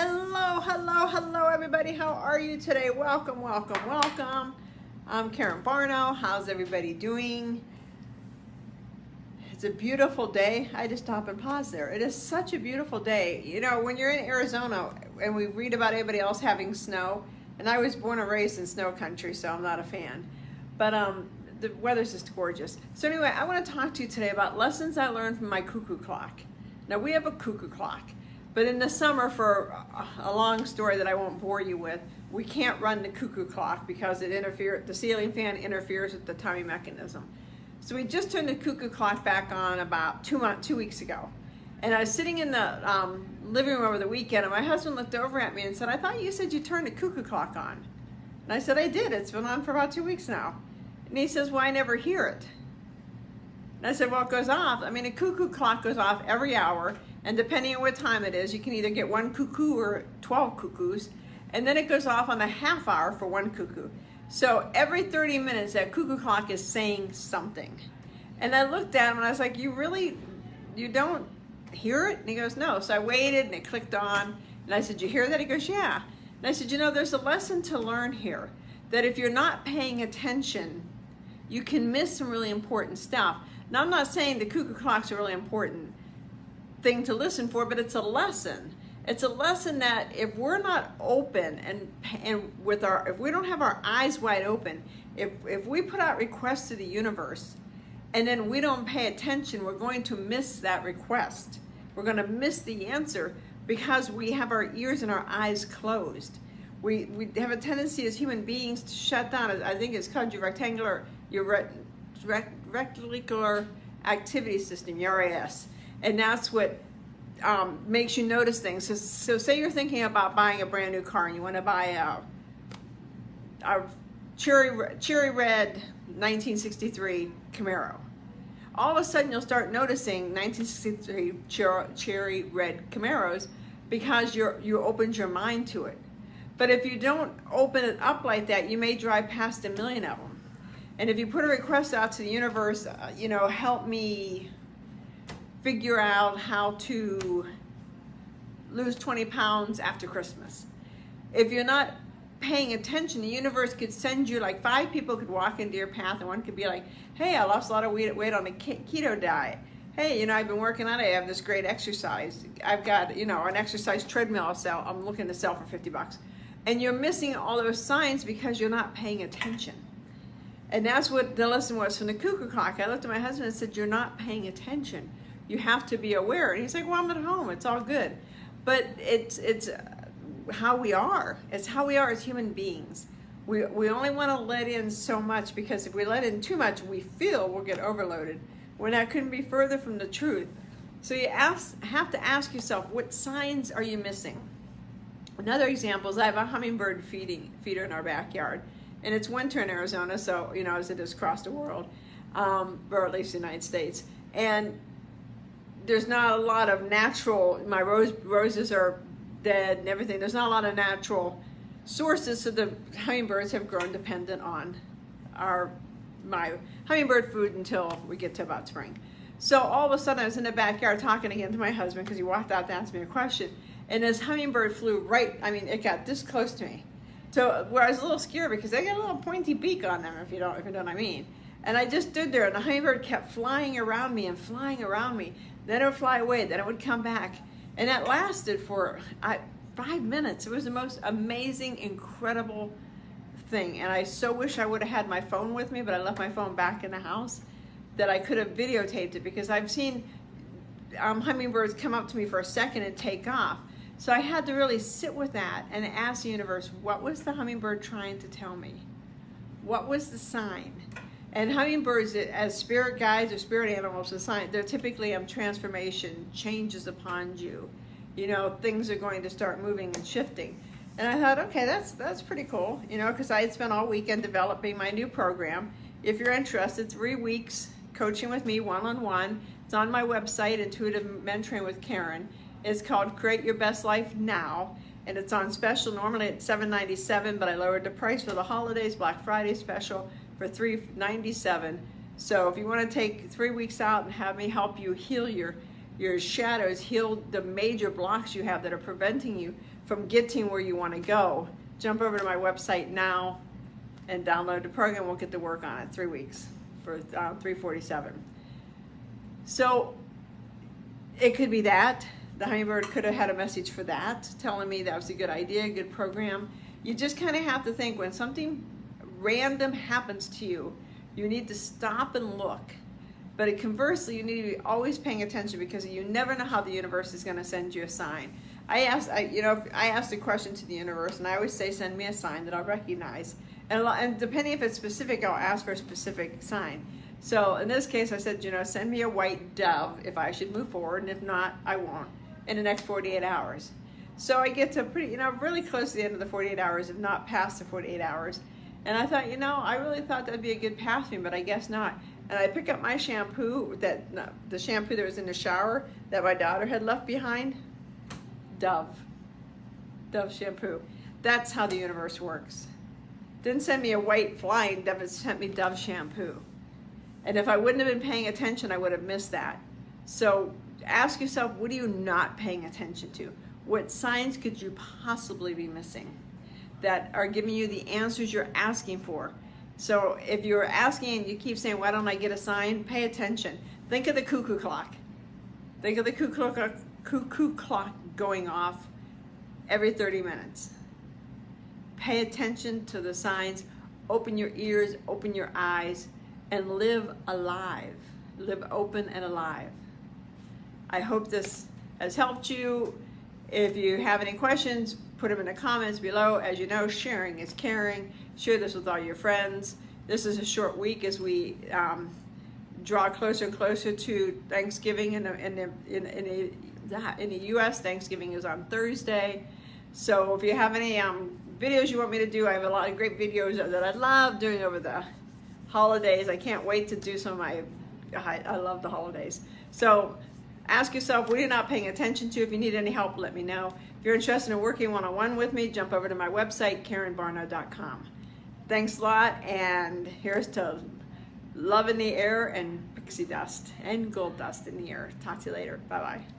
Hello, hello, hello, everybody. How are you today? Welcome, welcome, welcome. I'm Karen Barno. How's everybody doing? It's a beautiful day. I just stop and pause there. It is such a beautiful day. You know, when you're in Arizona and we read about everybody else having snow, and I was born and raised in snow country, so I'm not a fan. But the weather's just gorgeous. So anyway, I want to talk to you today about lessons I learned from my cuckoo clock. Now, we have a cuckoo clock. But in the summer, for a long story that I won't bore you with, we can't run the cuckoo clock because the ceiling fan interferes with the timing mechanism. So we just turned the cuckoo clock back on about 2 weeks ago. And I was sitting in the living room over the weekend, and my husband looked over at me and said, "I thought you said you turned the cuckoo clock on." And I said, "I did. It's been on for about 2 weeks now." And he says, "Well, I never hear it." And I said, "Well, it goes off. I mean, a cuckoo clock goes off every hour. And depending on what time it is, you can either get 1 cuckoo or 12 cuckoos. And then it goes off on a half hour for 1 cuckoo. So every 30 minutes, that cuckoo clock is saying something." And I looked at him and I was like, you don't hear it? And he goes, "No." So I waited and it clicked on. And I said, "You hear that?" He goes, "Yeah." And I said, there's a lesson to learn here. That if you're not paying attention, you can miss some really important stuff. Now, I'm not saying the cuckoo clock's a really important thing to listen for, but it's a lesson. It's a lesson that if we're not open and if we don't have our eyes wide open, if we put out requests to the universe and then we don't pay attention, we're going to miss that request. We're going to miss the answer because we have our ears and our eyes closed. We have a tendency as human beings to shut down. I think it's called your reticular activity system, your RAS. And that's what makes you notice things. So say you're thinking about buying a brand new car and you want to buy a cherry red 1963 Camaro. All of a sudden you'll start noticing 1963 cherry red Camaros because you opened your mind to it. But if you don't open it up like that, you may drive past 1 million of them. And if you put a request out to the universe, help me figure out how to lose 20 pounds after Christmas. If you're not paying attention, the universe could send you, like 5 people could walk into your path, and one could be like, "Hey, I lost a lot of weight on a keto diet. Hey, I've been working on it. I have this great exercise. I've got, an exercise treadmill I'm looking to sell for $50. And you're missing all those signs because you're not paying attention. And that's what the lesson was from the cuckoo clock. I looked at my husband and said, "You're not paying attention. You have to be aware." And he's like, "Well, I'm at home. It's all good." But it's how we are. It's how we are as human beings. We only want to let in so much, because if we let in too much, we feel we'll get overloaded, when that couldn't be further from the truth. So you have to ask yourself, what signs are you missing? Another example is I have a hummingbird feeder in our backyard. And it's winter in Arizona, so, as it is across the world, or at least the United States. And there's not a lot of natural, my roses are dead and everything. There's not a lot of natural sources, so the hummingbirds have grown dependent on my hummingbird food until we get to about spring. So all of a sudden I was in the backyard talking again to my husband because he walked out to ask me a question. And this hummingbird flew it got this close to me. So where I was a little scared because they got a little pointy beak on them, if you know what I mean. And I just stood there, and the hummingbird kept flying around me and flying around me. Then it would fly away, then it would come back. And that lasted for 5 minutes. It was the most amazing, incredible thing. And I so wish I would have had my phone with me, but I left my phone back in the house, that I could have videotaped it, because I've seen hummingbirds come up to me for a second and take off. So I had to really sit with that and ask the universe, what was the hummingbird trying to tell me? What was the sign? And hummingbirds, as spirit guides or spirit animals, they're typically transformation, changes upon you. Things are going to start moving and shifting. And I thought, okay, that's pretty cool, because I had spent all weekend developing my new program. If you're interested, 3 weeks coaching with me one-on-one. It's on my website, Intuitive Mentoring with Karen. It's called Create Your Best Life Now, and it's on special. Normally it's $7.97, but I lowered the price for the holidays, Black Friday special, for $3.97. So if you want to take 3 weeks out and have me help you heal your your shadows, heal the major blocks you have that are preventing you from getting where you want to go, jump over to my website now and download the program. We'll get to work on it. 3 weeks for $347. So it could be that the hummingbird could have had a message for that, telling me that was a good idea, a good program. You just kind of have to think, when something random happens to you, you need to stop and look. But conversely, you need to be always paying attention, because you never know how the universe is going to send you a sign. I asked a question to the universe, and I always say, send me a sign that I'll recognize. And depending if it's specific, I'll ask for a specific sign. So in this case, I said, send me a white dove if I should move forward, and if not, I won't, in the next 48 hours. So I get to really close to the end of the 48 hours, if not past the 48 hours. And I thought, I really thought that'd be a good path for me, but I guess not. And I pick up my shampoo, the shampoo that was in the shower that my daughter had left behind. Dove shampoo. That's how the universe works. Didn't send me a white flying dove, it sent me Dove shampoo. And if I wouldn't have been paying attention, I would have missed that. So ask yourself, what are you not paying attention to? What signs could you possibly be missing that are giving you the answers you're asking for? So if you're asking and you keep saying, why don't I get a sign? Pay attention. Think of the cuckoo clock. Think of the cuckoo clock going off every 30 minutes. Pay attention to the signs. Open your ears, open your eyes, and live alive. Live open and alive. I hope this has helped you. If you have any questions, put them in the comments below. As you know, sharing is caring. Share this with all your friends. This is a short week as we draw closer and closer to Thanksgiving in the U.S. Thanksgiving is on Thursday. So if you have any videos you want me to do, I have a lot of great videos that I love doing over the holidays. I can't wait to do some of my, I love the holidays. So ask yourself, what are you not paying attention to? If you need any help, let me know. If you're interested in working one-on-one with me, jump over to my website, KarenBarnard.com. Thanks a lot, and here's to love in the air and pixie dust and gold dust in the air. Talk to you later. Bye-bye.